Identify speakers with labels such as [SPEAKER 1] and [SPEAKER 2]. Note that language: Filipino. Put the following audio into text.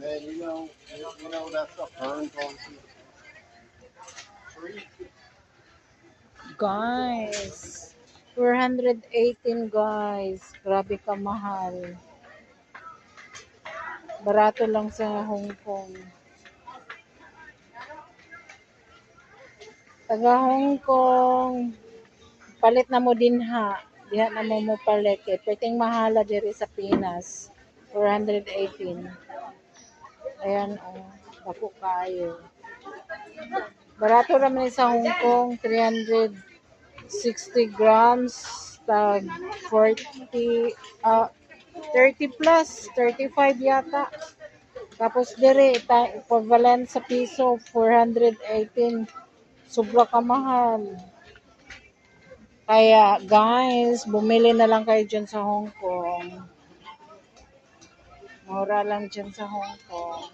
[SPEAKER 1] Man, you know that stuff burns on trees.
[SPEAKER 2] Guys, 418 guys. Grabe ka mahal. Barato lang sa Hong Kong. Taga Hong Kong, palit na mo din ha. Diha na mo palit. Kaya pwedeng mahala diri sa Pinas. 418. Ayan oh. Bako kayo. Barato naman sa Hong Kong. 360 grams. Tag 40. 30 plus. 35 yata. Tapos dire, equivalent sa piso, 418. Sobra ka mahal. Kaya guys, bumili na lang kayo dyan sa Hong Kong. Mura lang dyan sa Hong Kong.